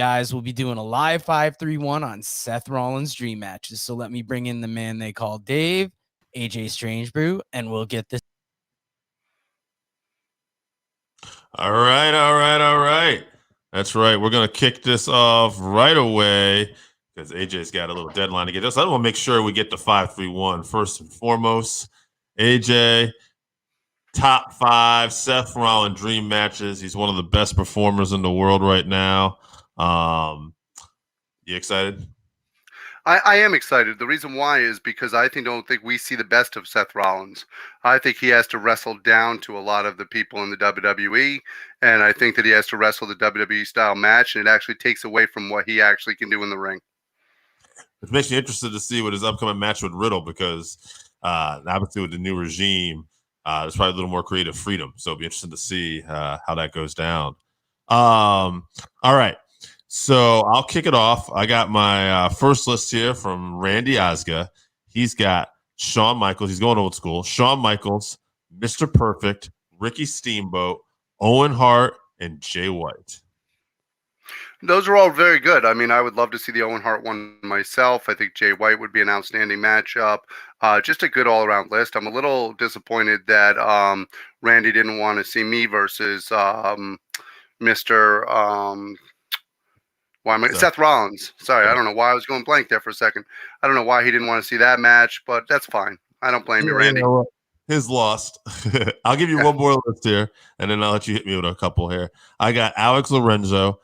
guys, we'll be doing a live 5-3-1 on Seth Rollins Dream Matches. So let me bring in the man they call Dave, AJ Strangebrew, and we'll get this. All right. That's right. We're going to kick this off right away because AJ's got a little deadline to get this. I want to make sure we get to 5-3-1 first and foremost. AJ, top 5 Seth Rollins Dream Matches. He's one of the best performers in the world right now. You excited? I am excited. The reason why is because I don't think we see the best of Seth Rollins. I think he has to wrestle down to a lot of the people in the WWE, and I think that he has to wrestle the WWE style match, and it actually takes away from what he actually can do in the ring. It makes me interested to see what his upcoming match with Riddle, because obviously with the new regime, there's probably a little more creative freedom. So it'll be interesting to see how that goes down. All right. So I'll kick it off. I got my first list here from Randy Osga. He's got Shawn Michaels. He's going old school. Shawn Michaels, Mr. Perfect, Ricky Steamboat, Owen Hart, and Jay White. Those are all very good. I mean, I would love to see the Owen Hart one myself. I think Jay White would be an outstanding matchup. Just a good all-around list. I'm a little disappointed that Randy didn't want to see me versus Mr. Seth Rollins. Sorry, I don't know why I was going blank there for a second. I don't know why he didn't want to see that match, but that's fine. I don't blame you, Randy. His lost. I'll give you one more list here, and then I'll let you hit me with a couple here. I got Alex Lorenzo.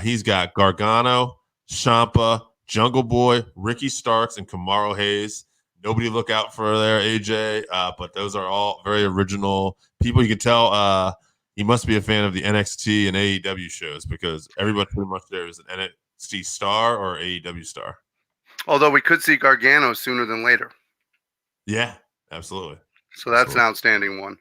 He's got Gargano, Ciampa, Jungle Boy, Ricky Starks, and Kamaru Hayes. Nobody look out for there, AJ. But those are all very original people. You can tell he must be a fan of the NXT and AEW shows, because everybody pretty much there is an NXT star or AEW star. Although we could see Gargano sooner than later. Yeah, absolutely. So that's an outstanding one.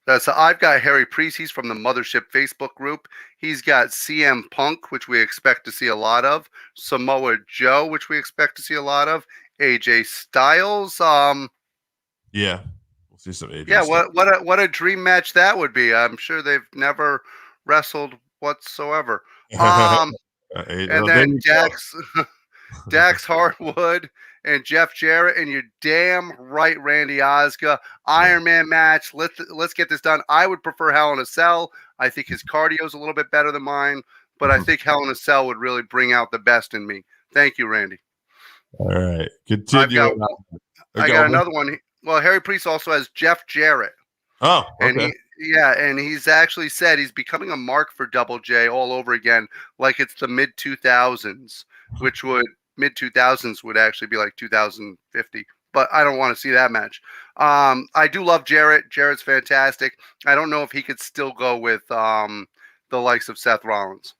I've got Harry Priest. He's from the Mothership Facebook group. He's got CM Punk, which we expect to see a lot of. Samoa Joe, which we expect to see a lot of. AJ Styles. Yeah. See some AJ. Yeah, what a dream match that would be. I'm sure they've never wrestled whatsoever. And then Dax Harwood and Jeff Jarrett, and you're damn right, Randy Osga. Iron Man match. Let's get this done. I would prefer Hell in a Cell. I think his cardio is a little bit better than mine, but I think Hell in a Cell would really bring out the best in me. Thank you, Randy. All right, continue. I got another one. Well, Harry Priest also has Jeff Jarrett. Oh, okay. And he's actually said he's becoming a mark for Double J all over again, like it's the mid-2000s, which mid-2000s would actually be like 2050. But I don't want to see that match. I do love Jarrett. Jarrett's fantastic. I don't know if he could still go with the likes of Seth Rollins.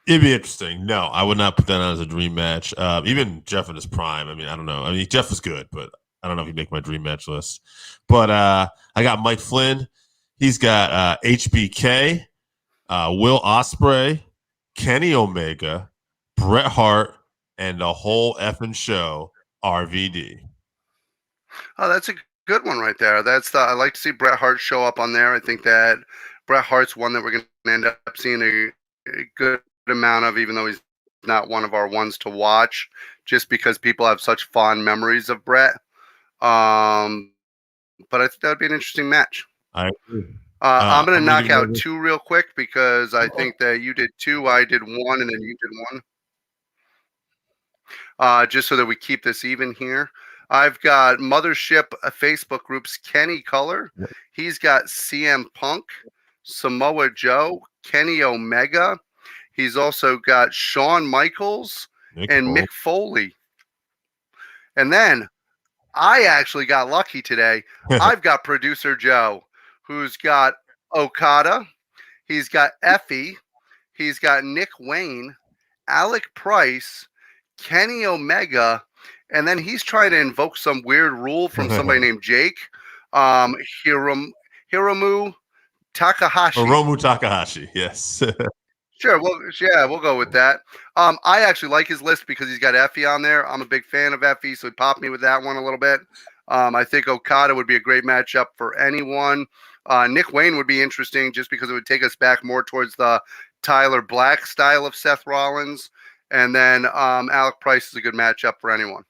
It'd be interesting. No, I would not put that on as a dream match. Even Jeff in his prime. I mean, I don't know. I mean, Jeff was good, but I don't know if he'd make my dream match list. But I got Mike Flynn. He's got HBK, Will Ospreay, Kenny Omega, Bret Hart, and the whole effing show, RVD. Oh, that's a good one right there. I like to see Bret Hart show up on there. I think that Bret Hart's one that we're going to end up seeing a good amount of, even though he's not one of our ones to watch, just because people have such fond memories of Bret. But I think that would be an interesting match. I agree. I'm going to knock out 2 real quick, because I think that you did 2, I did 1, and then you did 1. Just so that we keep this even here. I've got Mothership Facebook groups Kenny Color. He's got CM Punk, Samoa Joe, Kenny Omega. He's also got Shawn Michaels and Mick Foley. And then I actually got lucky today. I've got Producer Joe, who's got Okada. He's got Effie. He's got Nick Wayne, Alec Price, Kenny Omega, and then he's trying to invoke some weird rule from somebody named Jake. Hiromu Takahashi. Hiromu Takahashi, yes. Sure, we'll go with that. I actually like his list because he's got Effie on there. I'm a big fan of Effie, so he popped me with that one a little bit. I think Okada would be a great matchup for anyone. Nick Wayne would be interesting just because it would take us back more towards the Tyler Black style of Seth Rollins. And then Alec Price is a good matchup for anyone.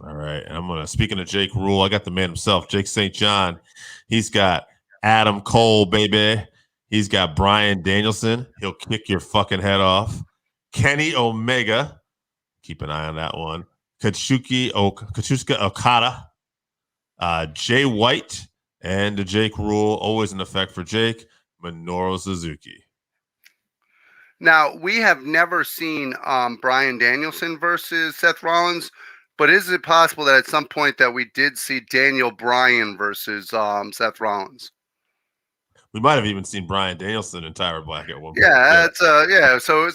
All right. And I'm going to, speaking of Jake Rule, I got the man himself, Jake St. John. He's got Adam Cole, baby. He's got Bryan Danielson. He'll kick your fucking head off. Kenny Omega. Keep an eye on that one. Kachuska Okada. Jay White. And the Jake Rule, always in effect for Jake. Minoru Suzuki. Now, we have never seen Bryan Danielson versus Seth Rollins, but is it possible that at some point that we did see Daniel Bryan versus Seth Rollins? We might have even seen Bryan Danielson and Tyler Black at one point. Yeah, that's yeah. So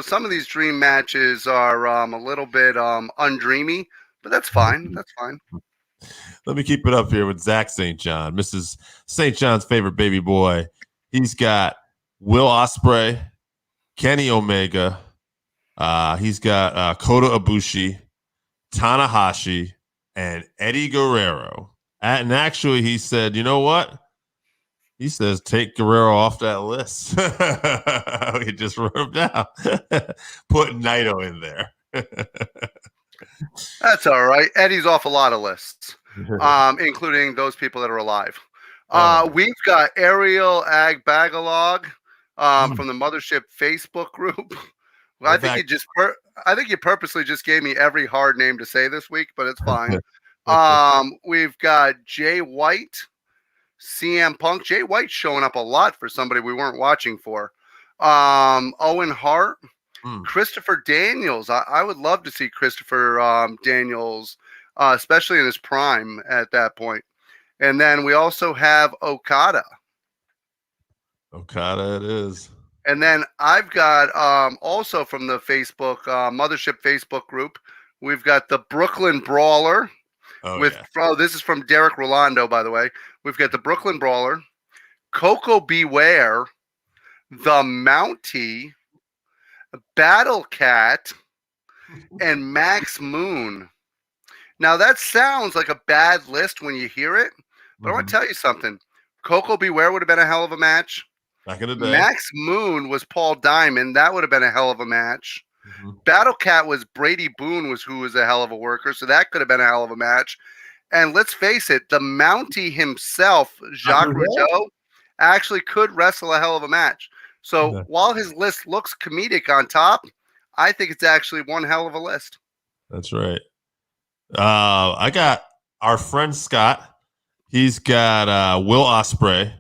some of these dream matches are a little bit undreamy, but that's fine. That's fine. Let me keep it up here with Zach St. John, Mrs. St. John's favorite baby boy. He's got Will Ospreay, Kenny Omega. He's got Kota Ibushi, Tanahashi, and Eddie Guerrero. And actually, he said, you know what? He says, take Guerrero off that list. He just wrote him down. Put Naito in there. That's all right. Eddie's off a lot of lists, including those people that are alive. We've got Ariel Agbagalog from the Mothership Facebook group. I think you purposely just gave me every hard name to say this week, but it's fine. We've got Jay White, CM Punk. Jay White's showing up a lot for somebody we weren't watching for. Owen Hart, Christopher Daniels. I would love to see Christopher Daniels, especially in his prime at that point. And then we also have Okada. Okada it is. And then I've got also from the Facebook Mothership Facebook group, we've got the Brooklyn Brawler. This is from Derek Rolando, by the way. We've got the Brooklyn Brawler, Coco Beware, the Mountie, Battle Cat, and Max Moon. Now that sounds like a bad list when you hear it, but I want to tell you something. Coco Beware would have been a hell of a match. Back in the day. Max Moon was Paul Diamond. That would have been a hell of a match. Battle Cat was Brady Boone, who was a hell of a worker, so that could have been a hell of a match. And let's face it, the Mountie himself, Jacques Rougeau, actually could wrestle a hell of a match. So while his list looks comedic on top, I think it's actually one hell of a list. That's right. I got our friend Scott. He's got Will Ospreay,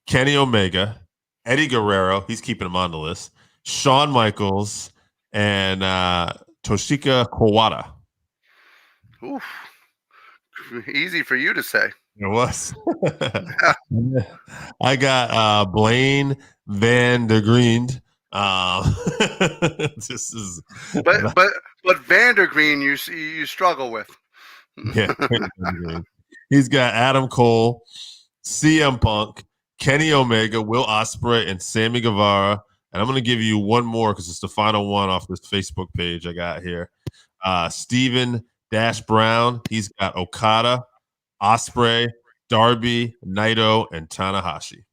Kenny Omega, Eddie Guerrero. He's keeping him on the list. Shawn Michaels, and Toshika Kawada. Oof. Easy for you to say. It was. I got Blaine Van der Green. This is but Van der Green you struggle with. Yeah. He's got Adam Cole, CM Punk, Kenny Omega, Will Ospreay, and Sammy Guevara. And I'm going to give you one more because it's the final one off this Facebook page I got here. Steven Brown. He's got Okada, Ospreay, Darby, Naito, and Tanahashi.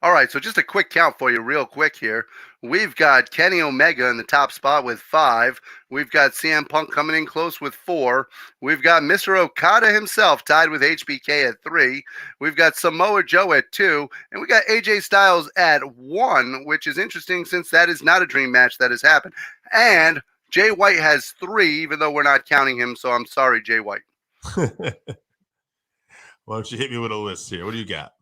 All right, so just a quick count for you real quick here. We've got Kenny Omega in the top spot with 5. We've got CM Punk coming in close with 4. We've got Mr. Okada himself tied with HBK at 3. We've got Samoa Joe at 2. And we got AJ Styles at 1, which is interesting since that is not a dream match that has happened. And Jay White has 3, even though we're not counting him. So I'm sorry, Jay White. Why don't you hit me with a list here? What do you got?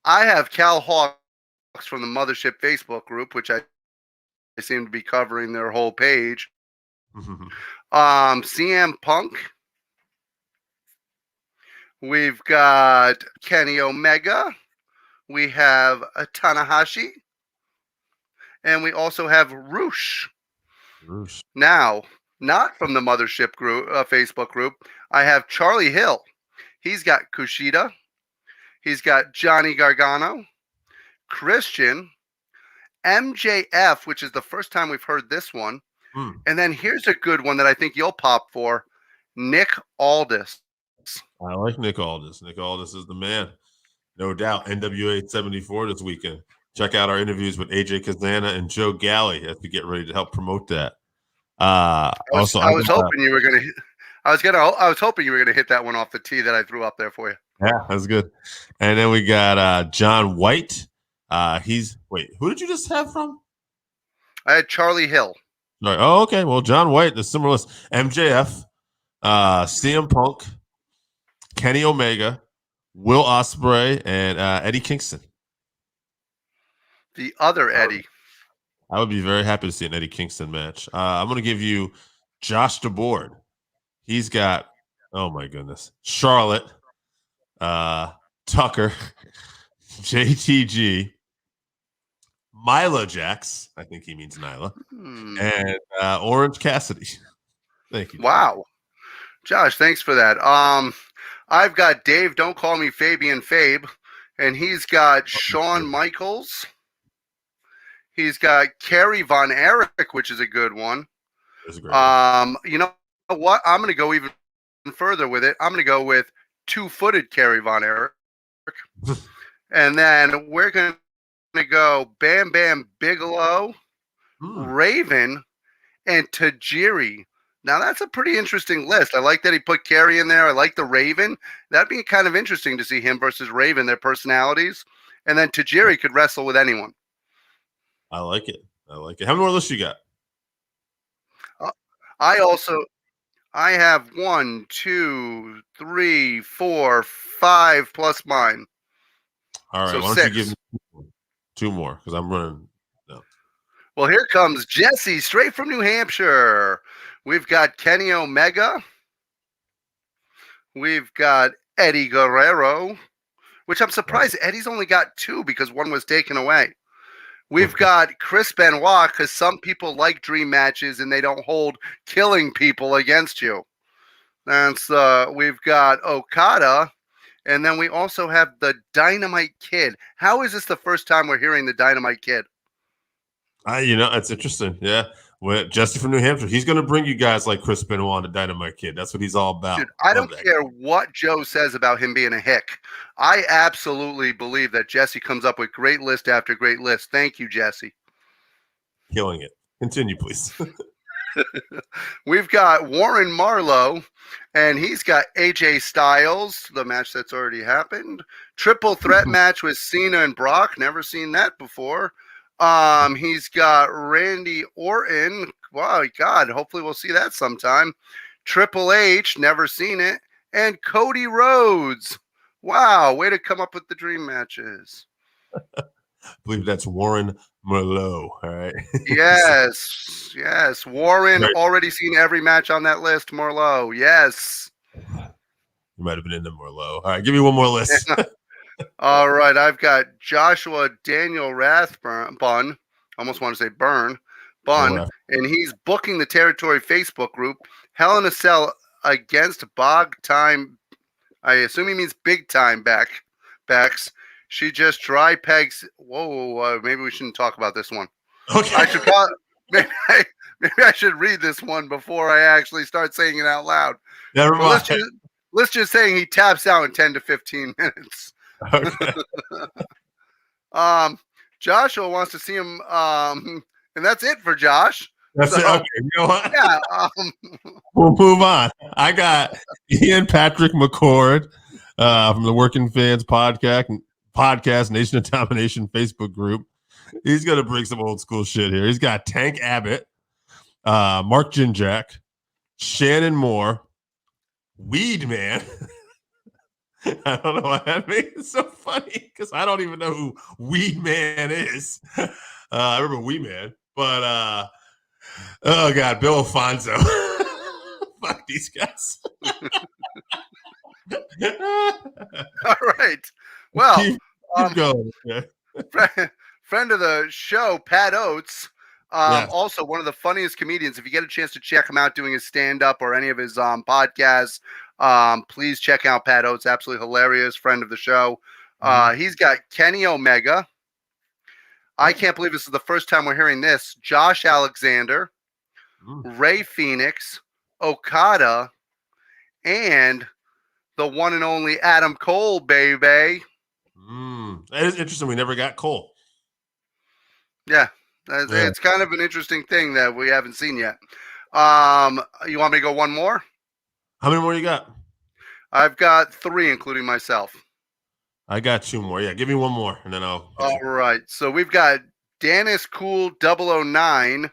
I have Cal Hawks from the Mothership Facebook group, which I seem to be covering their whole page. CM Punk. We've got Kenny Omega. We have Tanahashi. And we also have Roosh. Now, not from the Mothership group, Facebook group, I have Charlie Hill. He's got Kushida. He's got Johnny Gargano, Christian, MJF, which is the first time we've heard this one. And then here's a good one that I think you'll pop for, Nick Aldis. I like Nick Aldis. Nick Aldis is the man. No doubt. NWA 74 this weekend. Check out our interviews with AJ Kazana and Joe Galley as we get ready to help promote that. I was hoping you were gonna. I was hoping you were gonna hit that one off the tee that I threw up there for you. Yeah, that's good. And then we got John White. Who did you just have from? I had Charlie Hill. Right. Oh, okay. Well, John White, the similar list. MJF, CM Punk, Kenny Omega, Will Ospreay, and Eddie Kingston. The other Eddie. I would be very happy to see an Eddie Kingston match. I'm going to give you Josh DeBoard. He's got, oh my goodness, Charlotte, Tucker, JTG, Mila Jax. I think he means Nyla, and Orange Cassidy. Thank you. Wow, Josh, thanks for that. I've got Dave. Don't call me Fabian Fabe, and he's got Shawn Michaels. He's got Kerry Von Erich, which is a good one. That's a great one. You know what? I'm going to go even further with it. I'm going to go with two-footed Kerry Von Erich. And then we're going to go Bam Bam Bigelow, Raven, and Tajiri. Now, that's a pretty interesting list. I like that he put Kerry in there. I like the Raven. That'd be kind of interesting to see him versus Raven, their personalities. And then Tajiri could wrestle with anyone. I like it. How many more lists you got? I have 1, 2, 3, 4, 5 plus mine. All right. So why don't 6. you give me 2 more because I'm running. No. Well, here comes Jesse straight from New Hampshire. We've got Kenny Omega. We've got Eddie Guerrero, which I'm surprised Eddie's only got 2 because one was taken away. We've got Chris Benoit because some people like dream matches and they don't hold killing people against you. We've got Okada, and then we also have the Dynamite Kid. How is this the first time we're hearing the Dynamite Kid? It's interesting. Yeah. Jesse from New Hampshire, he's going to bring you guys like Chris Benoit and Dynamite Kid. That's what he's all about. Dude, I don't care what Joe says about him being a hick. I absolutely believe that Jesse comes up with great list after great list. Thank you, Jesse. Killing it. Continue, please. We've got Warren Marlowe, and he's got AJ Styles, the match that's already happened. Triple threat match with Cena and Brock. Never seen that before. He's got Randy Orton. Wow, God, hopefully we'll see that sometime. Triple H, never seen it. And Cody Rhodes. Wow, way to come up with the dream matches. I believe that's Warren Marlowe. All right. Yes. Warren, right. Already seen every match on that list. Marlowe, yes. You might have been in the Marlowe. All right, give me one more list. All right, I've got Joshua Daniel Rathbun. Almost want to say Bun, and he's booking the Territory Facebook group. Hell in a Cell against Bog Time. I assume he means Big Time backs. She just dry pegs. Whoa, maybe we shouldn't talk about this one. Okay. I should probably maybe I should read this one before I actually start saying it out loud. Never mind. Let's just say he taps out in 10 to 15 minutes. Okay. Joshua wants to see him, and that's it for Josh. That's it. Okay, you know what? Yeah. We'll move on. I got Ian Patrick McCord from the Working Fans podcast Nation of Domination Facebook group. He's gonna bring some old school shit here. He's got Tank Abbott, Mark Jinjak, Shannon Moore, Weed Man. I don't know why that makes it so funny because I don't even know who Weed Man is. I remember Weed Man, but oh god, Bill Alfonso. Fuck these guys. All right. Well, keep going. Okay. Friend of the show, Pat Oates. Yes. Also one of the funniest comedians. If you get a chance to check him out doing his stand-up or any of his podcasts, please check out Pat Oates. Absolutely hilarious. Friend of the show. He's got Kenny Omega. I can't believe this is the first time we're hearing this. Josh Alexander, Ray Phoenix, Okada, and the one and only Adam Cole, baby. That is interesting. We never got Cole. Yeah, Yeah. it's kind of an interesting thing that we haven't seen yet. You want me to go one more? How many more you got? I've got 3, including myself. I got 2 more. Yeah, give me one more, and then I'll. All right. So we've got Dennis Cool 009.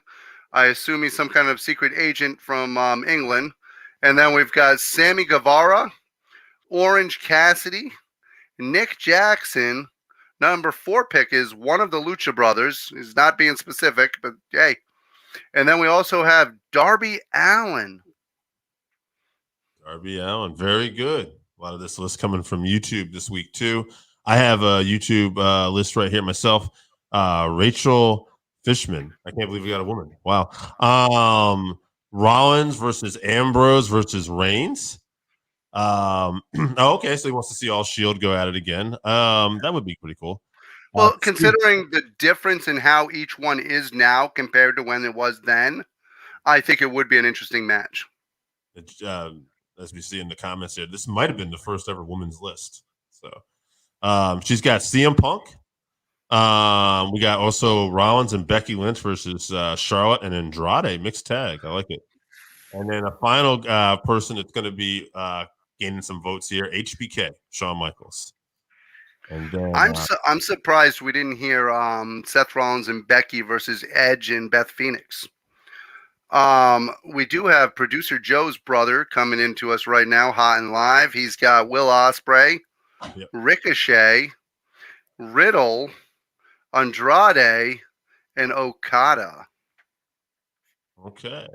I assume he's some kind of secret agent from England. And then we've got Sammy Guevara, Orange Cassidy, Nick Jackson. Number 4 pick is one of the Lucha Brothers. He's not being specific, but hey. And then we also have Darby Allin. Darby Allin, very good. A lot of this list coming from YouTube this week too. I have a YouTube list right here myself. Rachel Fishman. I can't believe we got a woman. Wow. Rollins versus Ambrose versus Reigns. Okay, so he wants to see all Shield go at it again. That would be pretty cool. Well, considering the difference in how each one is now compared to when it was then, I think it would be an interesting match. As we see in the comments here, this might have been the first ever women's list. So she's got CM Punk. We got also Rollins and Becky Lynch versus Charlotte and Andrade mixed tag. I like it. And then a final person that's going to be gaining some votes here, HBK, Shawn Michaels. And then I'm surprised we didn't hear Seth Rollins and Becky versus Edge and Beth Phoenix. We do have producer Joe's brother coming into us right now, hot and live. He's got Will Ospreay, Ricochet, Riddle, Andrade, and Okada. Okay.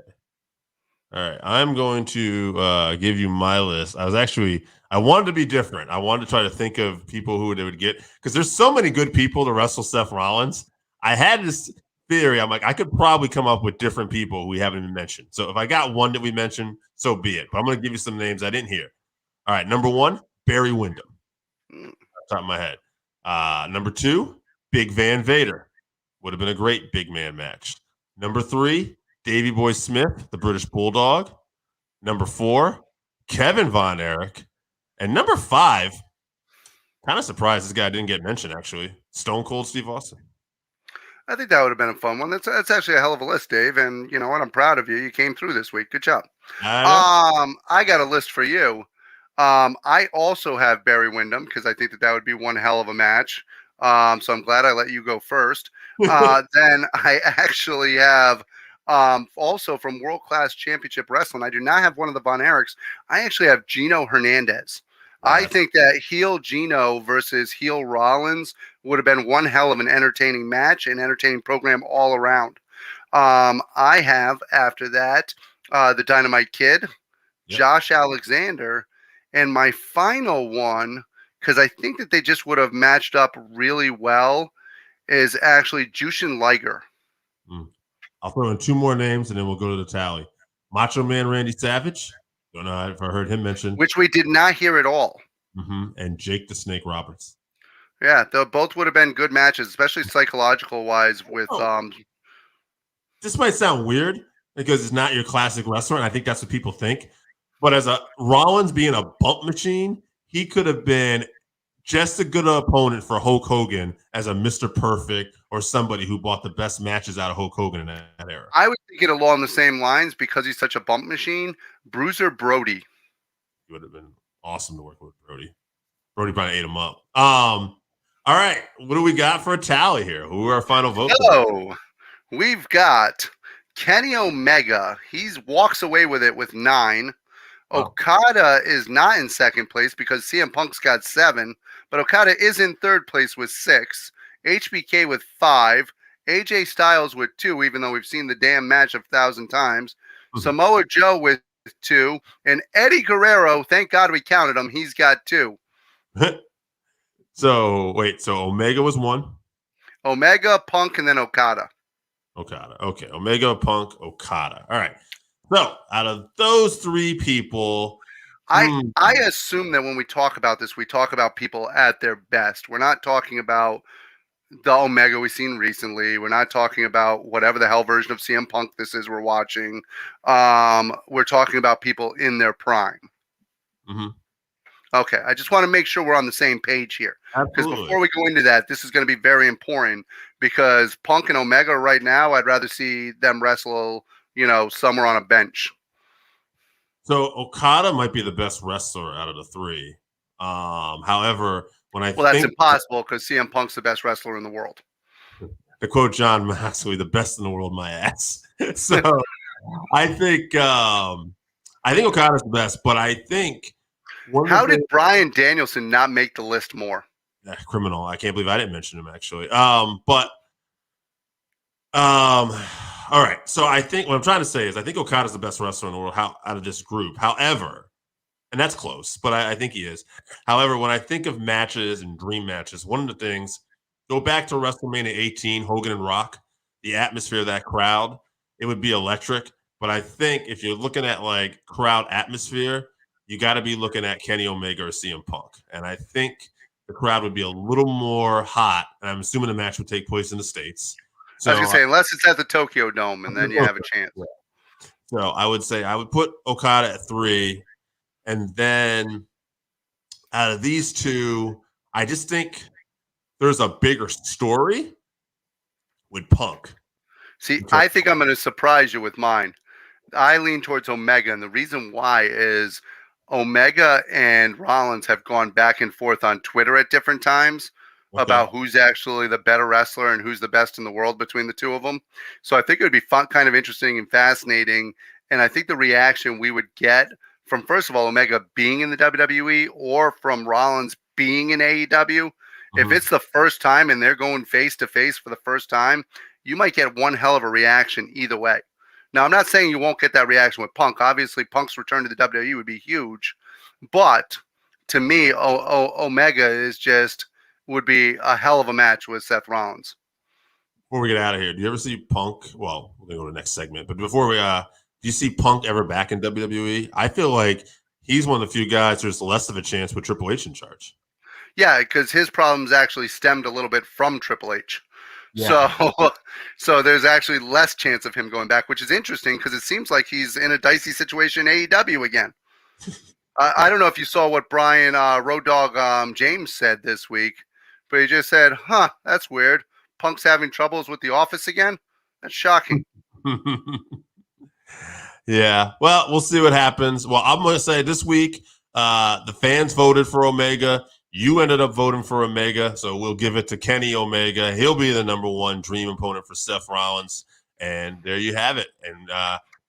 All right. I'm going to give you my list. I wanted to be different. I wanted to try to think of people who they would get because there's so many good people to wrestle Seth Rollins. I had this theory. I'm like, I could probably come up with different people we haven't even mentioned. So if I got one that we mentioned, so be it. But I'm going to give you some names I didn't hear. All right. Number 1, Barry Windham. Top of my head. Number 2, Big Van Vader. Would have been a great big man match. Number 3, Davey Boy Smith, the British Bulldog. Number 4, Kevin Von Erich. And number 5, kind of surprised this guy didn't get mentioned, actually. Stone Cold Steve Austin. I think that would have been a fun one. That's actually a hell of a list, Dave. And you know what? I'm proud of you. You came through this week. Good job. I got a list for you. I also have Barry Windham because I think that would be one hell of a match. So I'm glad I let you go first. Then I actually have also from World Class Championship Wrestling. I do not have one of the Von Erichs. I actually have Gino Hernandez. I think that heel Gino versus heel Rollins would have been one hell of an entertaining match, an entertaining program all around. I have, after that, the Dynamite Kid, Josh Alexander, and my final one, because I think that they just would have matched up really well, is actually Jushin Liger. I'll throw in 2 more names, and then we'll go to the tally. Macho Man Randy Savage. Don't know if I heard him mentioned. Which we did not hear at all. And Jake the Snake Roberts. Yeah, they both would have been good matches, especially psychological wise with This might sound weird because it's not your classic wrestler, and I think that's what people think. But as a Rollins being a bump machine, he could have been just a good opponent for Hulk Hogan as a Mr. Perfect or somebody who bought the best matches out of Hulk Hogan in that era. I would think it along the same lines because he's such a bump machine. Bruiser Brody. It would have been awesome to work with Brody. Brody probably ate him up. All right. What do we got for a tally here? Who are our final votes? So we've got Kenny Omega. He walks away with it with 9. Okada is not in second place because CM Punk's got 7, but Okada is in third place with 6. HBK with 5. AJ Styles with 2, even though we've seen the damn match 1,000 times. Samoa Joe with 2. And Eddie Guerrero, thank God we counted him. He's got 2. So Omega was 1. Omega, Punk, and then Okada. Okay. Omega, Punk, Okada. All right. So out of those 3 people, I assume that when we talk about this, we talk about people at their best. We're not talking about the Omega we've seen recently. We're not talking about whatever the hell version of CM Punk this is we're watching. We're talking about people in their prime. Okay, I just want to make sure we're on the same page here. Because before we go into that, this is going to be very important because Punk and Omega right now, I'd rather see them wrestle, somewhere on a bench. So Okada might be the best wrestler out of the three. However, that's impossible because CM Punk's the best wrestler in the world. To quote John Maxwell, the best in the world, my ass. So I think Okada's the best, but I think how did Bryan Danielson not make the list more? Criminal. I can't believe I didn't mention him actually. All right. So I think what I'm trying to say is I think Okada's the best wrestler in the world out of this group. However, and that's close, but I think he is. However, when I think of matches and dream matches, one of the things, go back to WrestleMania 18, Hogan and Rock, the atmosphere of that crowd, it would be electric. But I think if you're looking at like crowd atmosphere, you got to be looking at Kenny Omega or CM Punk. And I think the crowd would be a little more hot. And I'm assuming the match would take place in the States. So, I was going to say, unless it's at the Tokyo Dome, and then you have a chance. So I would say I would put Okada at 3. And then out of these two, I just think there's a bigger story with Punk. See, I think I'm going to surprise you with mine. I lean towards Omega, and the reason why is Omega and Rollins have gone back and forth on Twitter at different times about who's actually the better wrestler and who's the best in the world between the two of them. So I think it would be fun, kind of interesting and fascinating. And I think the reaction we would get from, first of all, Omega being in the WWE or from Rollins being in AEW, if it's the first time and they're going face to face for the first time, you might get one hell of a reaction either way. Now, I'm not saying you won't get that reaction with Punk. Obviously, Punk's return to the WWE would be huge. But to me, Omega would be a hell of a match with Seth Rollins. Before we get out of here, do you ever see Punk? Well, we're going to go to the next segment. But before we do you see Punk ever back in WWE? I feel like he's one of the few guys there's less of a chance with Triple H in charge. Yeah, because his problems actually stemmed a little bit from Triple H. Yeah. So there's actually less chance of him going back, which is interesting because it seems like he's in a dicey situation in AEW again. I don't know if you saw what Brian Road Dogg James said this week, but he just said, that's weird. Punk's having troubles with The Office again? That's shocking. Yeah, well, we'll see what happens. Well, I'm going to say this week, the fans voted for Omega. You ended up voting for Omega, so we'll give it to Kenny Omega. He'll be the number one dream opponent for Seth Rollins, and there you have it. And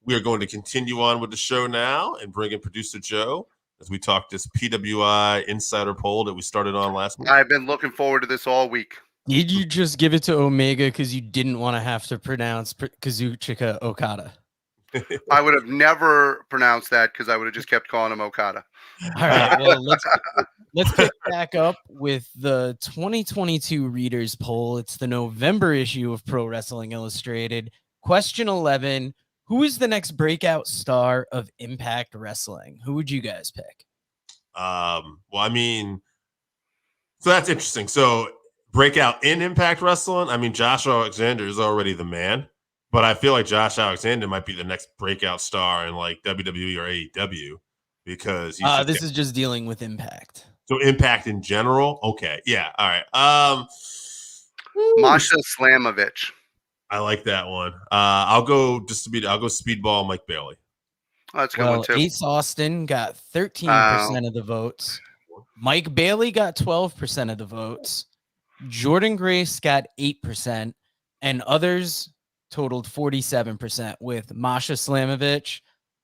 we are going to continue on with the show now and bring in producer Joe as we talk this PWI insider poll that we started on last week. I've been looking forward to this all week. Did you just give it to Omega because you didn't want to have to pronounce Kazuchika Okada? I would have never pronounced that because I would have just kept calling him Okada. All right, well, let's pick back up with the 2022 Readers Poll. It's the November issue of Pro Wrestling Illustrated. Question 11, who is the next breakout star of Impact Wrestling? Who would you guys pick? Well, I mean, so that's interesting. So breakout in Impact Wrestling, I mean, Josh Alexander is already the man. But I feel like Josh Alexander might be the next breakout star in like WWE or AEW because this is just dealing with Impact. So Impact in general, okay, yeah, all right. Masha Slamovich. I like that one. I'll go Speedball Mike Bailey. Oh, that's a good one too. Ace Austin got 13% of the votes. Mike Bailey got 12% of the votes. Jordan Grace got 8%, and others totaled 47%, with Masha Slamovich,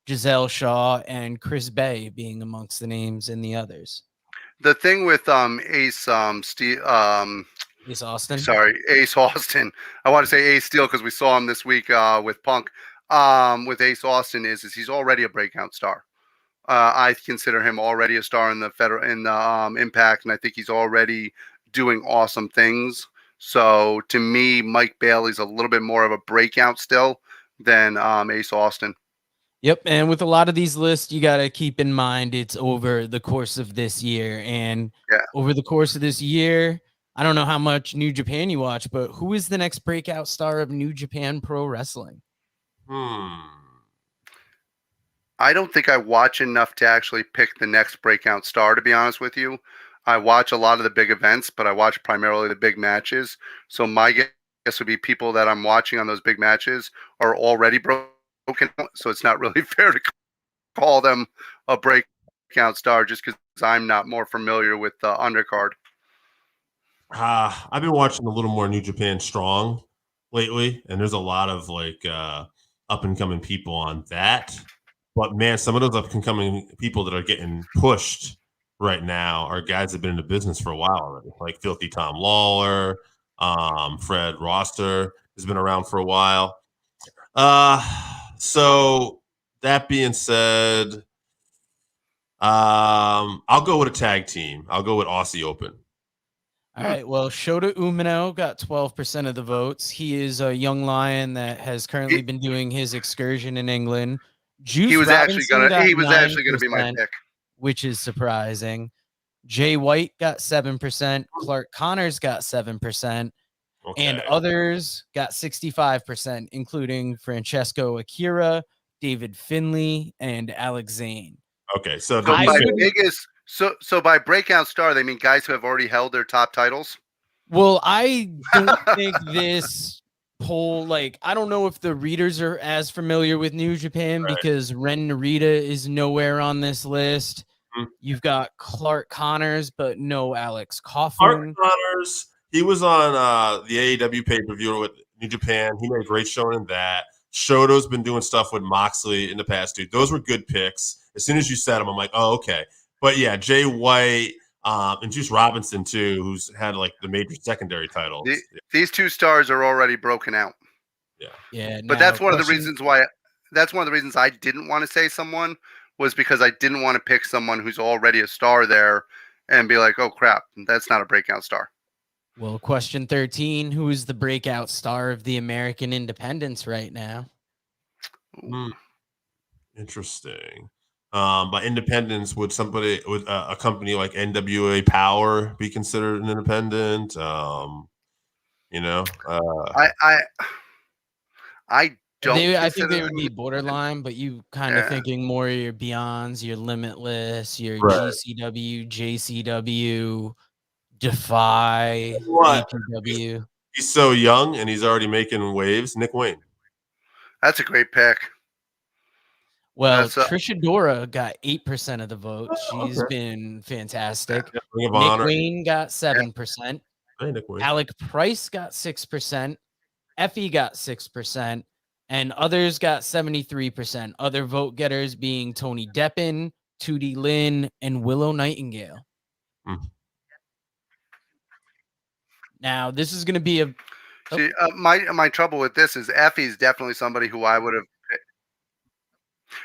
Giselle Shaw, and Chris Bay being amongst the names in the others. The thing with Ace Austin. Sorry, Ace Austin. I want to say Ace Steel because we saw him this week with Punk. With Ace Austin is he's already a breakout star. I consider him already a star in the Impact, and I think he's already doing awesome things. So to me, Mike Bailey's a little bit more of a breakout still than Ace Austin. Yep, and with a lot of these lists, you got to keep in mind it's over the course of this year. And over the course of this year, I don't know how much New Japan you watch, but who is the next breakout star of New Japan Pro Wrestling? I don't think I watch enough to actually pick the next breakout star, to be honest with you. I watch a lot of the big events, but I watch primarily the big matches. So my guess would be people that I'm watching on those big matches are already broken out. So it's not really fair to call them a breakout star just because I'm not more familiar with the undercard. I've been watching a little more New Japan Strong lately, and there's a lot of like up and coming people on that. But man, some of those up and coming people that are getting pushed right now are guys that have been in the business for a while already, like Filthy Tom Lawler, Fred Roster has been around for a while. So that being said, I'll go with a tag team. I'll go with Aussie Open. All right. Well, Shota Umino got 12% of the votes. He is a young lion that has currently been doing his excursion in England. Juice He was actually Robinson gonna be my pick, which is surprising. Jay White got 7%. Clark Connors got 7%. Okay. And others got 65%, including Francesco Akira, David Finley, and Alex Zane. Okay, so by breakout star, they mean guys who have already held their top titles. Well, I don't think this poll, like, I don't know if the readers are as familiar with New Japan because Ren Narita is nowhere on this list. You've got Clark Connors, but no Alex Coughlin. Clark Connors, he was on the AEW pay-per-view with New Japan. He made a great showing in that. Shoto's been doing stuff with Moxley in the past, dude. Those were good picks. As soon as you said them, I'm like, oh, okay. But yeah, Jay White and Juice Robinson too, who's had like the major secondary titles. These two stars are already broken out. Yeah. But that's one of the reasons why. That's one of the reasons I didn't want to say someone was because I didn't want to pick someone who's already a star there and be like, oh crap, that's not a breakout star. Well, question 13, who is the breakout star of the American independence right now? Interesting. By independence, would a company like NWA Power be considered an independent? I don't. I think they would be borderline, but you kind of thinking more of your Beyonds, your Limitless, your GCW, JCW, Defy, APW. He's so young and he's already making waves. Nick Wayne. That's a great pick. Well, Trish Adora got 8% of the vote. She's been fantastic. Nick Wayne got 7%. Alec Price got 6%. Effie got 6%. And others got 73%. Other vote getters being Tony Deppen, Tootie Lynn, and Willow Nightingale. Now, this is going to be See, my trouble with this is Effie's definitely somebody who I would have.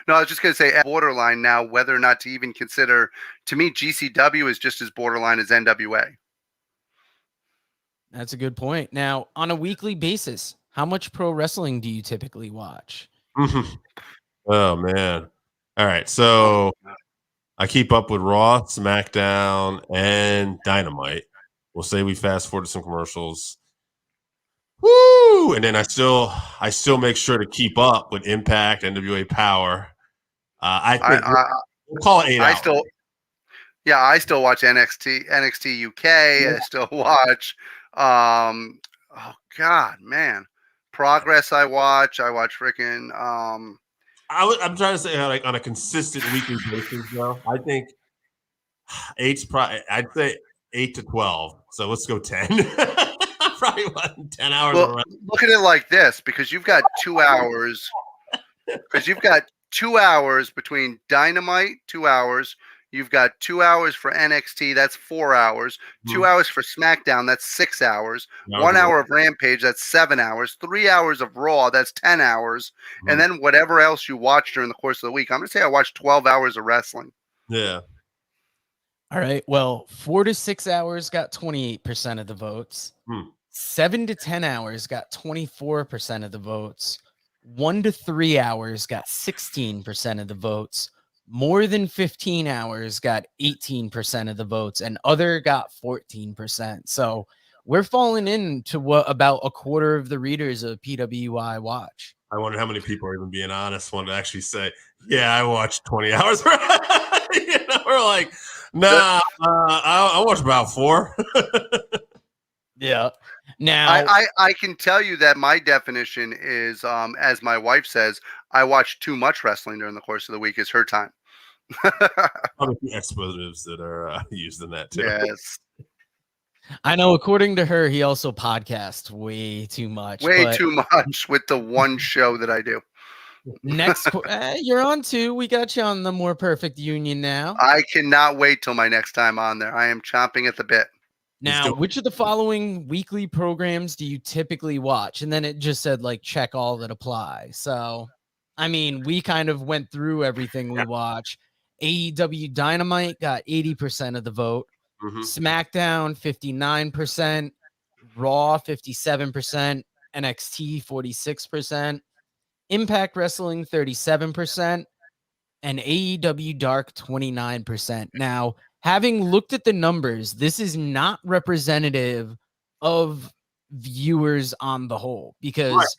No, I was just going to say borderline now, whether or not to even consider. To me, GCW is just as borderline as NWA. That's a good point. Now, on a weekly basis, how much pro wrestling do you typically watch? Oh, man. All right. So I keep up with Raw, SmackDown, and Dynamite. We'll say we fast forward to some commercials. Woo! And then I still make sure to keep up with Impact, NWA Power. We'll call it 8 hours. I still watch NXT UK. I still watch oh God, man. Progress I watch freaking I'm trying to say like on a consistent weekly basis though. I think I'd say 8 to 12. So let's go 10. Probably 10 hours. Well, look at it like this, because you've got 2 hours. Because you've got 2 hours between Dynamite, 2 hours. You've got 2 hours for NXT, that's 4 hours. 2 hours for SmackDown, that's 6 hours. 1 hour of Rampage, that's 7 hours. 3 hours of Raw, that's 10 hours. And then whatever else you watch during the course of the week. I'm going to say I watched 12 hours of wrestling. Yeah. All right. Well, 4 to 6 hours got 28% of the votes. 7 to 10 hours got 24% of the votes. 1 to 3 hours got 16% of the votes. More than 15 hours got 18% of the votes, and other got 14%. So we're falling into what about a quarter of the readers of PWI watch. I wonder how many people are even being honest, want to actually say, yeah, I watched 20 hours. We're like, nah, I watched about 4. Yeah. Now I can tell you that my definition is, as my wife says, I watch too much wrestling during the course of the week is her time. Probably the expletives that are used in that too. Yes. I know, according to her, he also podcasts way too much. Way too much with the one show that I do. Next, you're on 2. We got you on the More Perfect Union now. I cannot wait till my next time on there. I am chomping at the bit. Now, which of the following weekly programs do you typically watch? And then it just said, like, check all that apply. So, I mean, we kind of went through everything we watch. AEW Dynamite got 80% of the vote. SmackDown, 59%. Raw, 57%. NXT, 46%. Impact Wrestling, 37%. And AEW Dark, 29%. Now, having looked at the numbers, this is not representative of viewers on the whole, because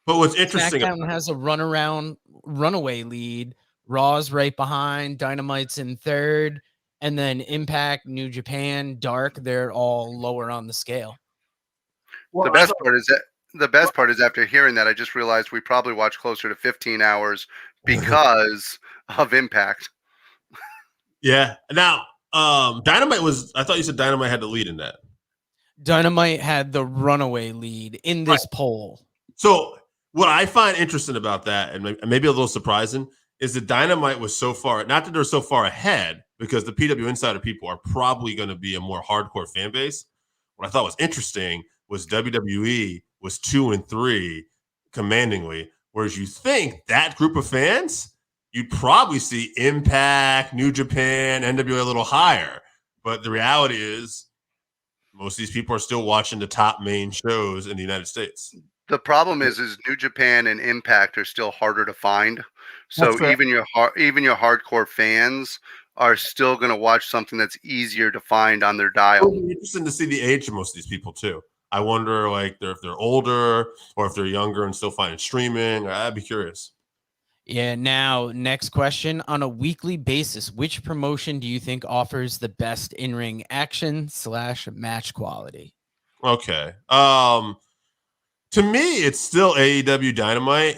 but what's interesting, SmackDown has a runaway lead. Raw's right behind. Dynamite's in 3rd. And then Impact, New Japan, Dark, they're all lower on the scale. The best part is after hearing that, I just realized we probably watched closer to 15 hours because of Impact. Yeah. Now, Dynamite I thought you said Dynamite had the lead in that. Dynamite had the runaway lead in this poll. So what I find interesting about that, and maybe a little surprising, is that Dynamite was so far, not that they're so far ahead, because the PW Insider people are probably going to be a more hardcore fan base. What I thought was interesting was WWE was 2 and 3 commandingly, whereas you think that group of fans, you'd probably see Impact, New Japan, NWA a little higher. But the reality is most of these people are still watching the top main shows in the United States. The problem is New Japan and Impact are still harder to find. So even your hardcore fans are still going to watch something that's easier to find on their dial. It'll be interesting to see the age of most of these people too. I wonder, like, if they're older or if they're younger and still finding streaming. I'd be curious. Yeah. Now, next question: on a weekly basis, which promotion do you think offers the best in-ring action / match quality? Okay. To me, it's still AEW Dynamite.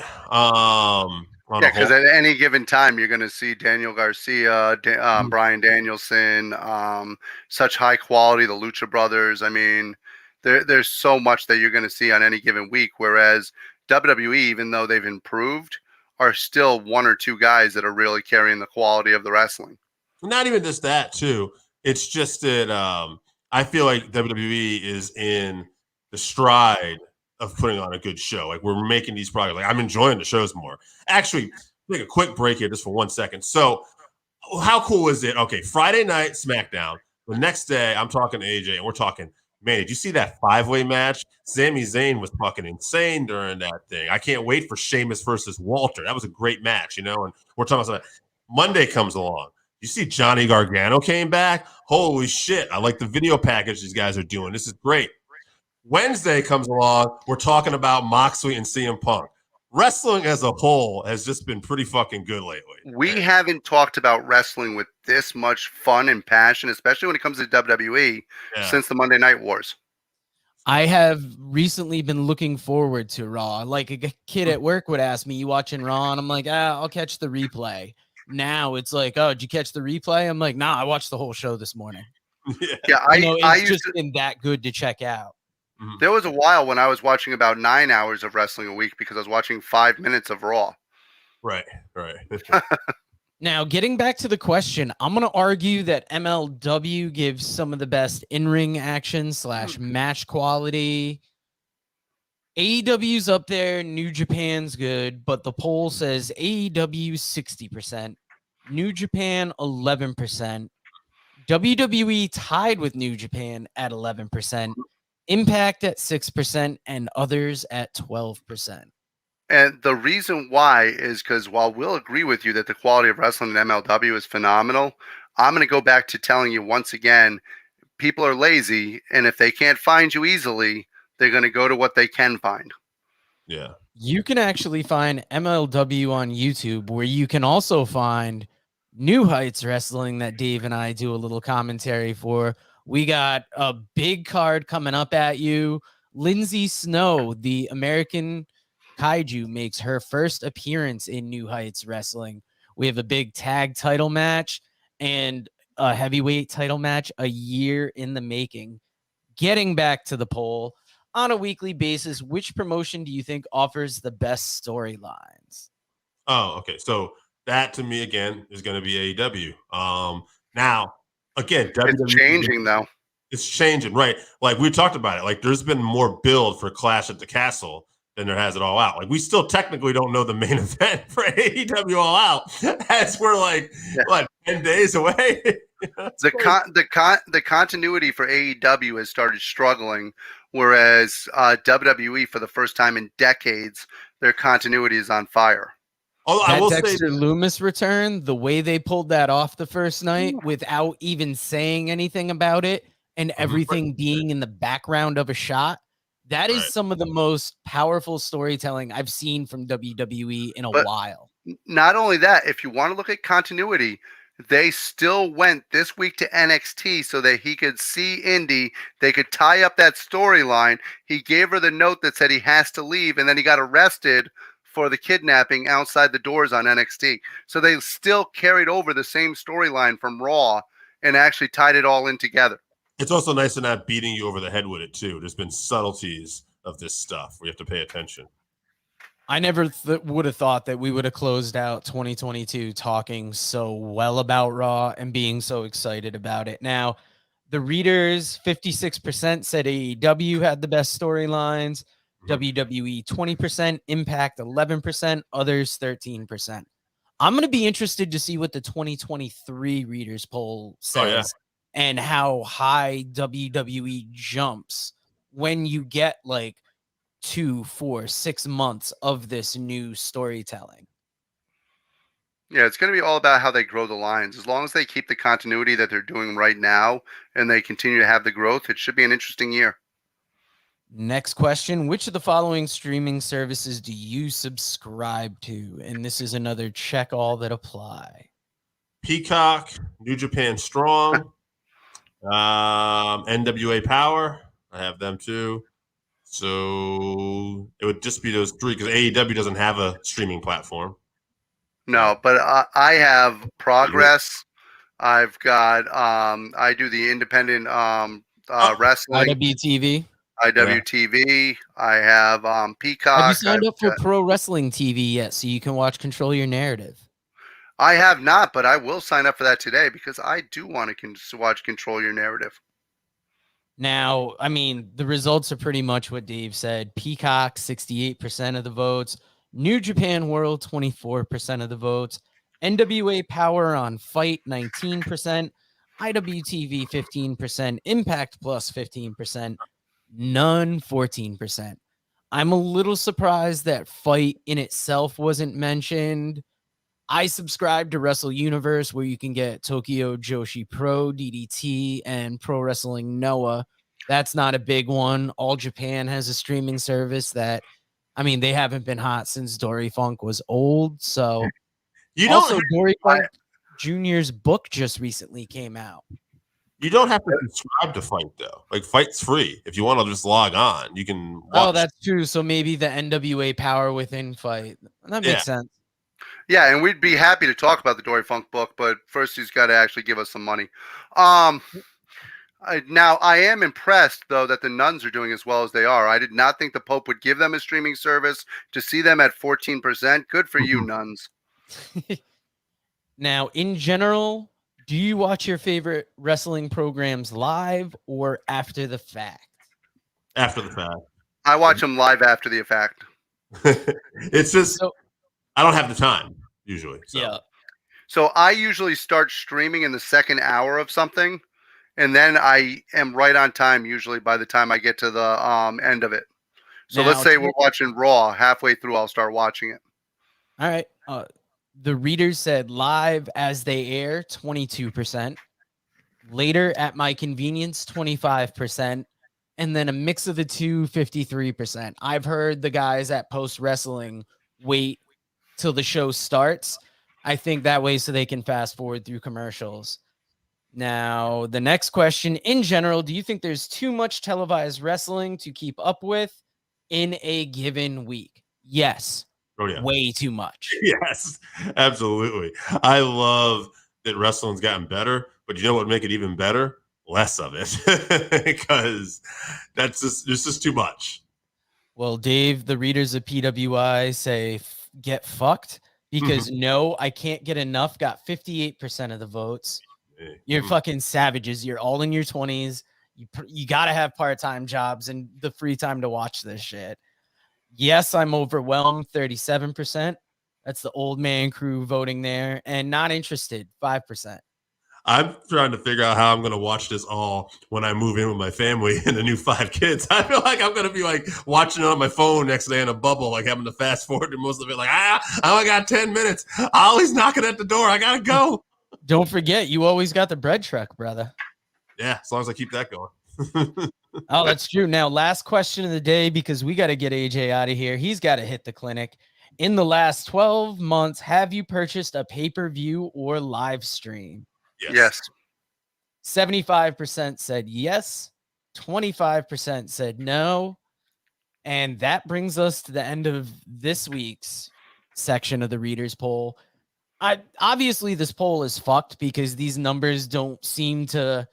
Because at any given time, you're going to see Daniel Garcia, Bryan Danielson, such high quality, the Lucha Brothers. I mean, there's so much that you're going to see on any given week. Whereas WWE, even though they've improved, are still 1 or 2 guys that are really carrying the quality of the wrestling. Not even just that, too. It's just that I feel like WWE is in the stride of putting on a good show. Like, we're making these products. Like, I'm enjoying the shows more. Actually, take a quick break here just for 1 second. So how cool is it? Okay, Friday night SmackDown. The next day, I'm talking to AJ, and we're talking, man, did you see that 5-way match? Sami Zayn was fucking insane during that thing. I can't wait for Sheamus versus Walter. That was a great match, and we're talking about something. Monday comes along. You see Johnny Gargano came back? Holy shit. I like the video package these guys are doing. This is great. Wednesday comes along. We're talking about Moxley and CM Punk. Wrestling as a whole has just been pretty fucking good lately. We haven't talked about wrestling with this much fun and passion, especially when it comes to WWE, since the Monday Night Wars. I have recently been looking forward to Raw. Like, a kid at work would ask me, "You watching Raw?" And I'm like, "I'll catch the replay." Now it's like, "Oh, did you catch the replay?" I'm like, "Nah, I watched the whole show this morning." It's just been that good to check out. There was a while when I was watching about 9 hours of wrestling a week because I was watching 5 minutes of Raw. Right. Now, getting back to the question, I'm going to argue that MLW gives some of the best in-ring action / match quality. AEW's up there. New Japan's good, but the poll says AEW 60%, New Japan 11%, WWE tied with New Japan at 11%, Impact at 6%, and others at 12%. And the reason why is because while we'll agree with you that the quality of wrestling in MLW is phenomenal, I'm going to go back to telling you once again, people are lazy, and if they can't find you easily, they're going to go to what they can find. Yeah. You can actually find MLW on YouTube, where you can also find New Heights Wrestling that Dave and I do a little commentary for. We got a big card coming up at you. Lindsay Snow, the American Kaiju, makes her first appearance in New Heights Wrestling. We have a big tag title match and a heavyweight title match a year in the making. Getting back to the poll, on a weekly basis, which promotion do you think offers the best storylines? Oh, okay. So that to me again is going to be AEW. Now again, It's changing though. It's changing, right? Like we talked about it. Like there's been more build for Clash at the Castle than there has it All Out. Like we still technically don't know the main event for AEW All Out, as we're like 10 days away. The continuity for AEW has started struggling, whereas WWE, for the first time in decades, their continuity is on fire. Although I will say Loomis return, the way they pulled that off the first night without even saying anything about it and everything being in the background of a shot, that is some of the most powerful storytelling I've seen from WWE in a while. Not only that, if you want to look at continuity, they still went this week to NXT so that he could see Indy. They could tie up that storyline. He gave her the note that said he has to leave, and then he got arrested for the kidnapping outside the doors on NXT. So they still carried over the same storyline from Raw and actually tied it all in together. It's also nice to not beating you over the head with it too. There's been subtleties of this stuff where you have to pay attention. I never would have thought that we would have closed out 2022 talking so well about Raw and being so excited about it. Now, the readers, 56% said AEW had the best storylines, WWE 20%, Impact 11%, others 13%. I'm going to be interested to see what the 2023 readers poll says and how high WWE jumps when you get like 2, 4, 6 months of this new storytelling. Yeah, it's going to be all about how they grow the lines. As long as they keep the continuity that they're doing right now and they continue to have the growth, it should be an interesting year. Next question. Which of the following streaming services do you subscribe to? And this is another check all that apply. Peacock, New Japan Strong, NWA Power. I have them too. So it would just be those three because AEW doesn't have a streaming platform. No, but I have Progress. I've got I do the independent wrestling. IWTV. IWTV. I have Peacock. Have you signed up for Pro Wrestling TV yet so you can watch Control Your Narrative? I have not, but I will sign up for that today because I do want to watch Control Your Narrative. Now, I mean, the results are pretty much what Dave said. Peacock, 68% of the votes. New Japan World, 24% of the votes. NWA Power on Fight, 19%. IWTV, 15%. Impact Plus, 15%. None, 14%. I'm a little surprised that Fight in itself wasn't mentioned. I subscribe to Wrestle Universe, where you can get Tokyo Joshi Pro, DDT, and Pro Wrestling Noah. That's not a big one. All Japan has a streaming service that, I mean, they haven't been hot since Dory Funk was old. So, Dory Funk Jr.'s book just recently came out. You don't have to subscribe to Fight though. Like Fight's free. If you want to just log on, you can watch. Oh, that's true. So maybe the NWA Power within Fight. That makes sense. Yeah, and we'd be happy to talk about the Dory Funk book, but first he's got to actually give us some money. Now, I am impressed, though, that the nuns are doing as well as they are. I did not think the Pope would give them a streaming service. To see them at 14%, good for you, nuns. Now, in general, do you watch your favorite wrestling programs live or after the fact? After the fact. I watch them live after the fact. It's just... I don't have the time usually. So. Yeah. So I usually start streaming in the second hour of something, and then I am right on time usually by the time I get to the end of it. So let's say we're watching Raw. Halfway through, I'll start watching it. All right. The readers said live as they air, 22%. Later at my convenience, 25%. and then a mix of the two, 53%. I've heard the guys at Post Wrestling wait till the show starts. I think that way so they can fast forward through commercials. Now, the next question, in general, do you think there's too much televised wrestling to keep up with in a given week? Yes. Oh, yeah. Way too much. Yes, absolutely. I love that wrestling's gotten better, but you know what would make it even better? Less of it, because there's just too much. Well, Dave, the readers of PWI say get fucked because no, I can't get enough. Got 58% of the votes. You're fucking savages. You're all in your 20s. You got to have part-time jobs and the free time to watch this shit. Yes, I'm overwhelmed, 37%. That's the old man crew voting there. And not interested, 5%. I'm trying to figure out how I'm going to watch this all when I move in with my family and the new 5 kids. I feel like I'm going to be like watching it on my phone next day in a bubble, like having to fast forward to most of it. Like, I only got 10 minutes. Ollie's knocking at the door. I got to go. Don't forget, you always got the bread truck, brother. Yeah, as long as I keep that going. Oh, that's true. Now, last question of the day, because we got to get AJ out of here. He's got to hit the clinic. In the last 12 months, have you purchased a pay-per-view or live stream? Yes. 75% said yes. 25% said no. And that brings us to the end of this week's section of the readers poll. Obviously, this poll is fucked because these numbers don't seem to,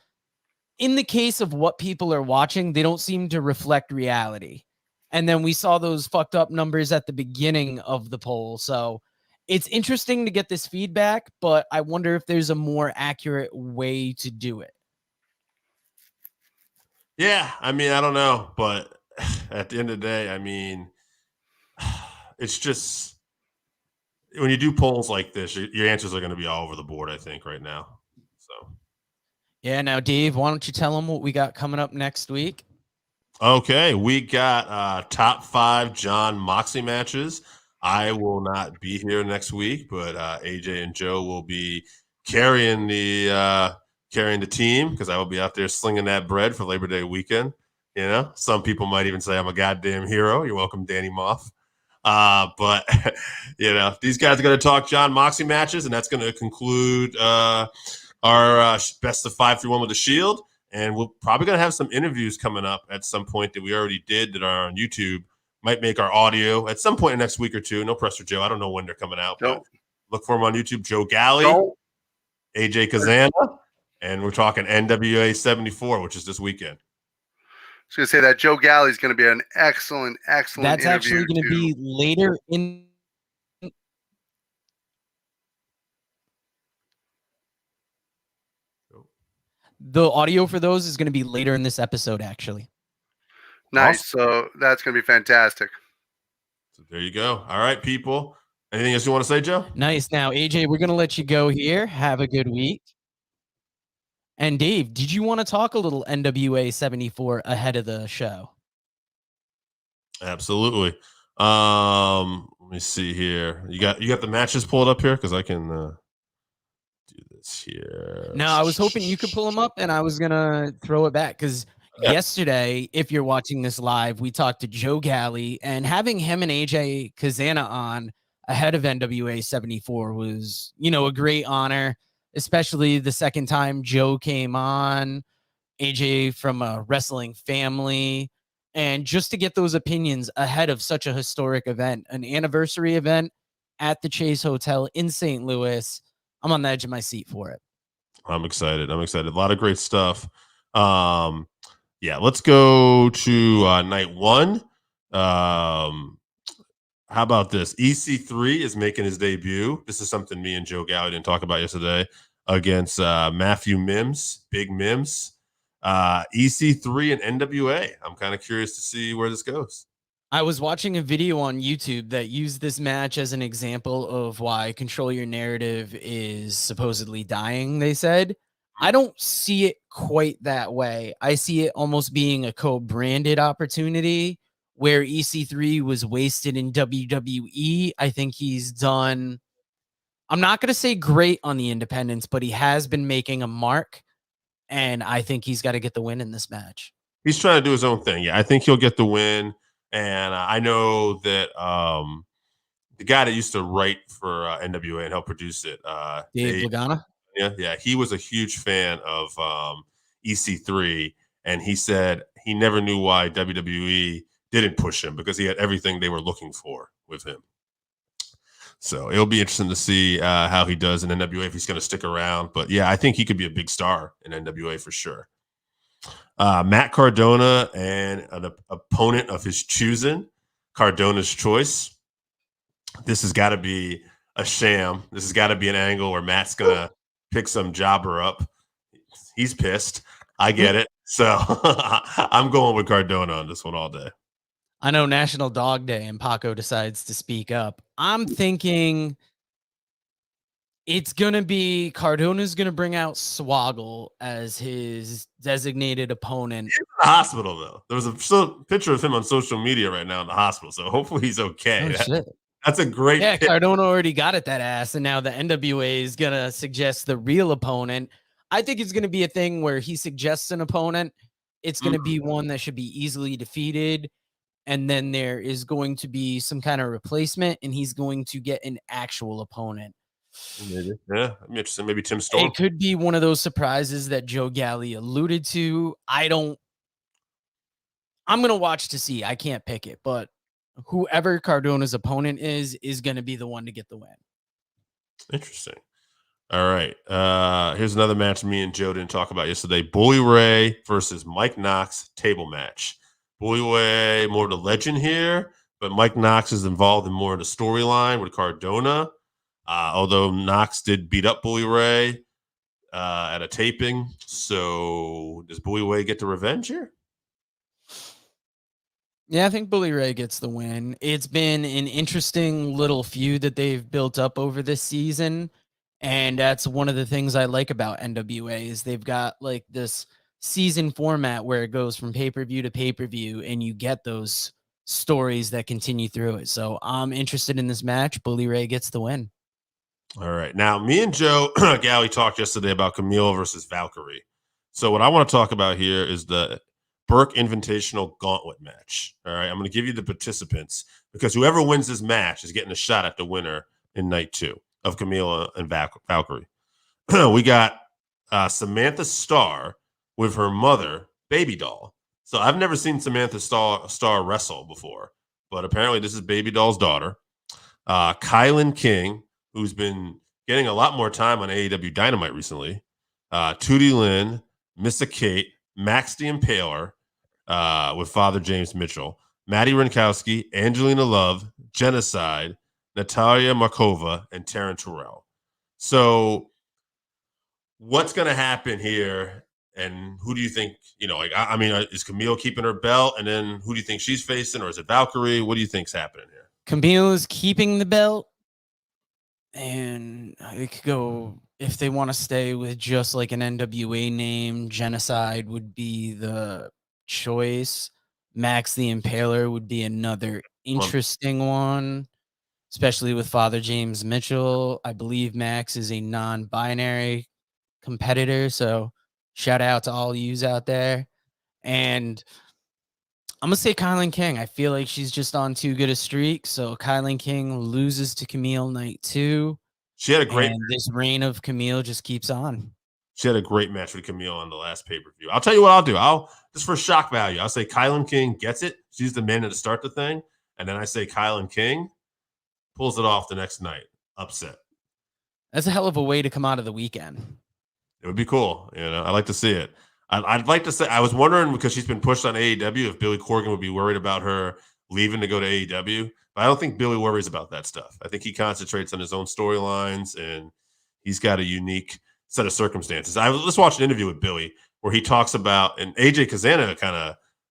in the case of what people are watching, they don't seem to reflect reality. And then we saw those fucked up numbers at the beginning of the poll. So it's interesting to get this feedback, but I wonder if there's a more accurate way to do it. Yeah, I mean, I don't know, but at the end of the day, I mean, it's just when you do polls like this, your answers are going to be all over the board, I think, right now. So, yeah. Now, Dave, why don't you tell them what we got coming up next week? Okay, we got top 5 John Moxley matches. I will not be here next week, but AJ and Joe will be carrying the team because I will be out there slinging that bread for Labor Day weekend. You know, some people might even say I'm a goddamn hero. You're welcome, Danny Moff. But you know, these guys are going to talk John Moxley matches, and that's going to conclude our best of 5 through 1 with the Shield. And we're probably going to have some interviews coming up at some point that we already did that are on YouTube. Might make our audio at some point next week or two. No pressure, Joe. I don't know when they're coming out, but look for them on YouTube. Joe Galley, AJ Kazana, and we're talking NWA 74, which is this weekend. I was going to say that Joe Galley is going to be an excellent That's actually going to be later in. The audio for those is going to be later in this episode, actually. Nice. Awesome. So that's going to be fantastic. So there you go. All right, people. Anything else you want to say, Joe? Nice. Now, AJ, we're going to let you go here. Have a good week. And Dave, did you want to talk a little NWA 74 ahead of the show? Absolutely. Let me see here. You got the matches pulled up here because I can do this here. No, I was hoping you could pull them up, and I was gonna throw it back because yesterday, if you're watching this live, we talked to Joe Galley, and having him and AJ Kazana on ahead of NWA 74 was, you know, a great honor, especially the second time Joe came on. AJ from a wrestling family, and just to get those opinions ahead of such a historic event, an anniversary event at the Chase Hotel in St. Louis. I'm on the edge of my seat for it. I'm excited. A lot of great stuff. Yeah, let's go to night 1. How about this? EC3 is making his debut. This is something me and Joe Galley didn't talk about yesterday against Matthew Mims, Big Mims. EC3 and NWA. I'm kind of curious to see where this goes. I was watching a video on YouTube that used this match as an example of why Control Your Narrative is supposedly dying, they said. I don't see it quite that way. I see it almost being a co-branded opportunity where EC3 was wasted in WWE. I think he's done, I'm not going to say great on the independents, but he has been making a mark. And I think he's got to get the win in this match. He's trying to do his own thing. Yeah, I think he'll get the win. And I know that the guy that used to write for NWA and help produce it, Dave Lagana. Yeah, he was a huge fan of EC3, and he said he never knew why WWE didn't push him because he had everything they were looking for with him. So it'll be interesting to see how he does in NWA if he's going to stick around. But yeah, I think he could be a big star in NWA for sure. Matt Cardona and an opponent of his choosing, Cardona's choice. This has got to be a sham. This has got to be an angle where Matt's going to pick some jobber up. He's pissed. I get it. So I'm going with Cardona on this one all day. I know National Dog Day and Paco decides to speak up. I'm thinking it's going to be Cardona's going to bring out Swoggle as his designated opponent. He's in the hospital, though. There was a picture of him on social media right now in the hospital, so hopefully he's okay. Oh, shit. That's a great pick. Cardona already got it that ass, and now the NWA is going to suggest the real opponent. I think it's going to be a thing where he suggests an opponent. It's going to be one that should be easily defeated, and then there is going to be some kind of replacement, and he's going to get an actual opponent. Maybe. Yeah, I'm interested. Maybe Tim Storm. It could be one of those surprises that Joe Galli alluded to. I'm going to watch to see. I can't pick it, but whoever Cardona's opponent is going to be the one to get the win. Interesting. All right. Here's another match me and Joe didn't talk about yesterday. Bully Ray versus Mike Knox table match. Bully Ray, more of the legend here, but Mike Knox is involved in more of the storyline with Cardona. Although Knox did beat up Bully Ray at a taping. So does Bully Ray get the revenge here? Yeah, I think Bully Ray gets the win. It's been an interesting little feud that they've built up over this season. And that's one of the things I like about NWA is they've got like this season format where it goes from pay-per-view to pay-per-view and you get those stories that continue through it. So I'm interested in this match. Bully Ray gets the win. All right. Now, me and Joe Galli talked yesterday about Camille versus Valkyrie. So what I want to talk about here is the Burke Invitational Gauntlet match. All right. I'm going to give you the participants because whoever wins this match is getting a shot at the winner in night 2 of Camille and Valkyrie. We got Samantha Starr with her mother, Baby Doll. So I've never seen Samantha Starr wrestle before, but apparently this is Baby Doll's daughter. Kylan King, who's been getting a lot more time on AEW Dynamite recently. Tootie Lynn, Missa Kate, Max the Impaler with Father James Mitchell, Maddie Rinkowski, Angelina Love, Genocide, Natalia Markova, and Taryn Terrell. So what's going to happen here? And who do you think, I mean, is Camille keeping her belt? And then who do you think she's facing? Or is it Valkyrie? What do you think's happening here? Camille is keeping the belt. And it could go, if they want to stay with just like an NWA name, Genocide would be the choice. Max the Impaler would be another interesting one, especially with Father James Mitchell. I believe Max is a non-binary competitor, so shout out to all yous out there. And I'm going to say Kylan King. I feel like she's just on too good a streak. So Kylan King loses to Camille night 2. She had a great match. This reign of Camille just keeps on. She had a great match with Camille on the last pay-per-view. I'll tell you what I'll do. Just for shock value, I'll say Kylan King gets it. She's the man to start the thing. And then I say Kylan King pulls it off the next night. Upset. That's a hell of a way to come out of the weekend. It would be cool. I'd like to see it. I'd like to say, I was wondering because she's been pushed on AEW if Billy Corgan would be worried about her leaving to go to AEW. But I don't think Billy worries about that stuff. I think he concentrates on his own storylines and he's got a unique set of circumstances. Let's watch an interview with Billy where he talks about, and AJ Kazana kind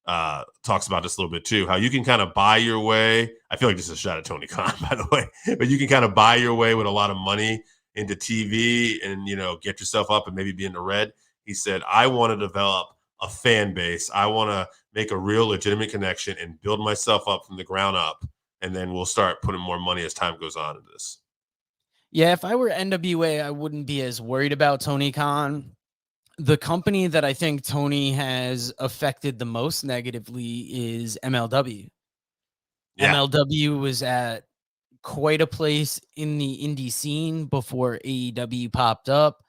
of talks about this a little bit too, how you can kind of buy your way. I feel like this is a shot at Tony Khan, by the way, but you can kind of buy your way with a lot of money into TV and, get yourself up and maybe be in the red. He said, I want to develop a fan base. I want to make a real legitimate connection and build myself up from the ground up. And then we'll start putting more money as time goes on into this. Yeah, if I were NWA, I wouldn't be as worried about Tony Khan. The company that I think Tony has affected the most negatively is MLW. Yeah. MLW was at quite a place in the indie scene before AEW popped up.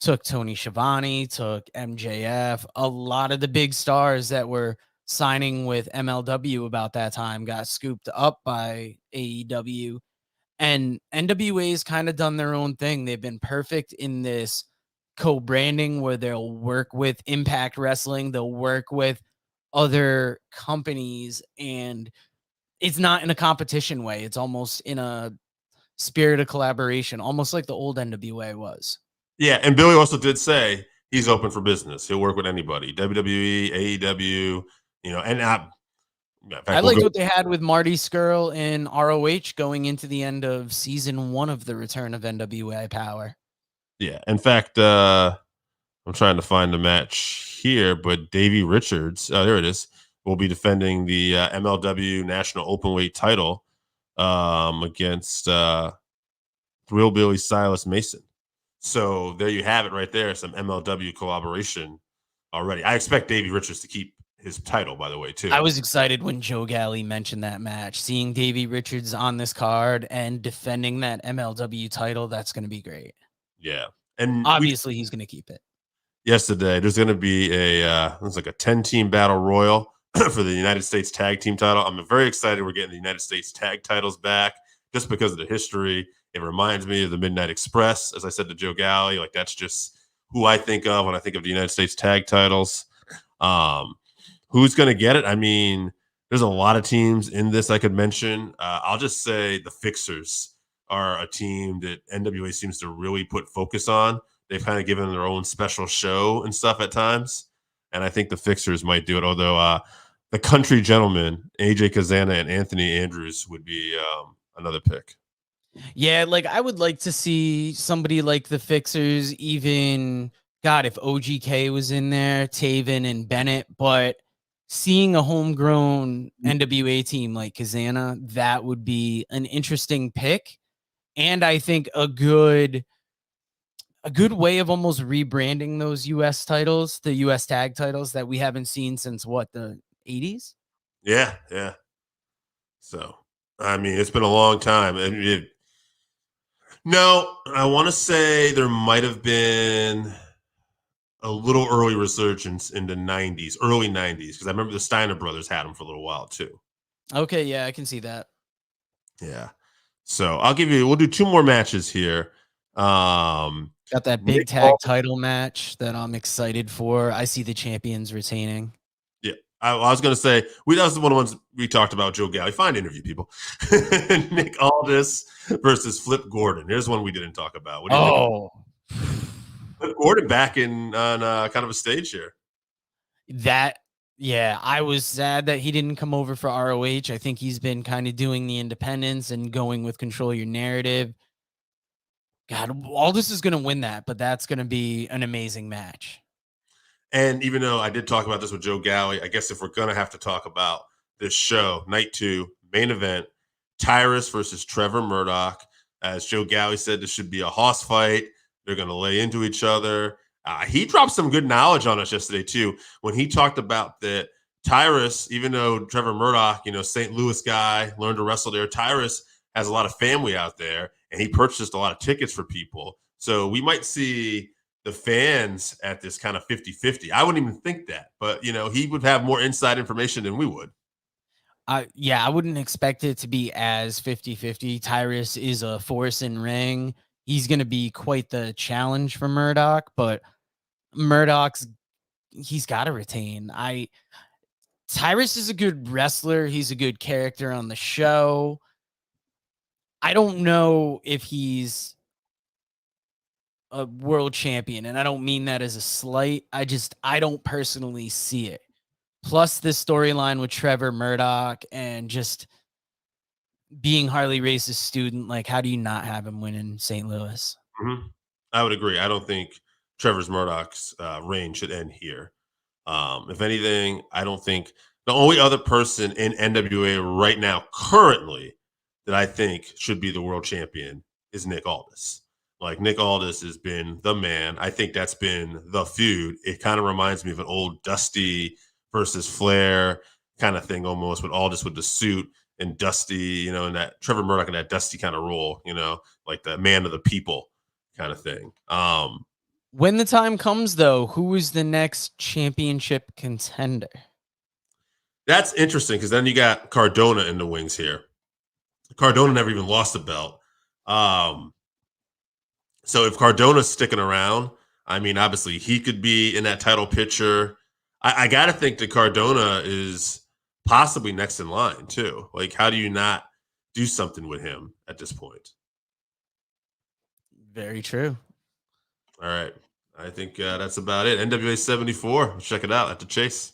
Took Tony Schiavone, took MJF. A lot of the big stars that were signing with MLW about that time got scooped up by AEW. And NWA's kind of done their own thing. They've been perfect in this co-branding where they'll work with Impact Wrestling, they'll work with other companies, and it's not in a competition way. It's almost in a spirit of collaboration, almost like the old NWA was. Yeah, and Billy also did say he's open for business. He'll work with anybody, WWE, AEW, and I liked what they had with Marty Scurll in ROH going into the end of season 1 of the return of NWA Power. Yeah, in fact, I'm trying to find the match here, but Davey Richards, there it is, will be defending the MLW National Openweight title against Thrill Billy Silas Mason. So there you have it right there, some MLW collaboration already. I expect Davey Richards to keep his title, by the way, too. I was excited when Joe Galley mentioned that match. Seeing Davey Richards on this card and defending that MLW title, that's going to be great. Yeah. And obviously he's going to keep it. Yesterday, there's going to be it's like a 10-team battle royal for the United States Tag Team title. I'm very excited we're getting the United States Tag titles back just because of the history. It reminds me of the Midnight Express, as I said to Joe Galley. Like, that's just who I think of when I think of the United States Tag titles. Who's going to get it? I mean, there's a lot of teams in this I could mention. I'll just say the Fixers are a team that NWA seems to really put focus on. They've kind of given their own special show and stuff at times. And I think the Fixers might do it, although the Country Gentlemen, AJ Kazana and Anthony Andrews would be another pick. Yeah, like I would like to see somebody like the Fixers, even, God, if OGK was in there, Taven and Bennett, but seeing a homegrown NWA team like Kazana, that would be an interesting pick. And I think a good way of almost rebranding those US titles, the US tag titles that we haven't seen since what, the 80s? Yeah. So, I mean, it's been a long time. No, I want to say there might have been a little early resurgence in the 90s, early 90s, because I remember the Steiner brothers had them for a little while too. Okay, yeah, I can see that. Yeah. So we'll do 2 more matches here. Got that big tag title match that I'm excited for. I see the champions retaining. Yeah, I was going to say, that was one of the ones we talked about, Joe Galley. Fine interview, people. Nick Aldis versus Flip Gordon. Here's one we didn't talk about. What do you think? Flip Gordon back on kind of a stage here. Yeah, I was sad that he didn't come over for ROH. I think he's been kind of doing the independents and going with Control Your Narrative. God, Aldis is going to win that, but that's going to be an amazing match. And even though I did talk about this with Joe Galley, I guess if we're going to have to talk about this show, night 2, main event, Tyrus versus Trevor Murdoch. As Joe Galley said, this should be a hoss fight. They're going to lay into each other. He dropped some good knowledge on us yesterday, too, when he talked about that Tyrus, even though Trevor Murdoch, St. Louis guy, learned to wrestle there, Tyrus has a lot of family out there, and he purchased a lot of tickets for people. So we might see the fans at this kind of 50-50. I wouldn't even think that, but, he would have more inside information than we would. Yeah, I wouldn't expect it to be as 50-50. Tyrus is a force in ring. He's going to be quite the challenge for Murdoch, but he's got to retain. Tyrus is a good wrestler. He's a good character on the show. I don't know if he's a world champion, and I don't mean that as a slight. I don't personally see it. Plus this storyline with Trevor Murdoch and just being Harley Race's student, like, how do you not have him win in St. Louis? Mm-hmm. I would agree. I don't think Trevor Murdoch's reign should end here. If anything, I don't think the only other person in NWA right now, currently, that I think should be the world champion is Nick Aldis. Like Nick Aldis has been the man. I think that's been the feud. It kind of reminds me of an old Dusty versus Flair kind of thing almost, with Aldis with the suit and Dusty, you know, and that Trevor Murdoch and that Dusty kind of role, you know, like the man of the people kind of thing. When the time comes, though, who is the next championship contender? That's interesting because then you got Cardona in the wings here. Cardona never even lost a belt. So if Cardona's sticking around, I mean, obviously he could be in that title picture. I got to think that Cardona is possibly next in line too. Like, how do you not do something with him at this point? Very true. All right. I think that's about it. NWA 74. Check it out at the Chase.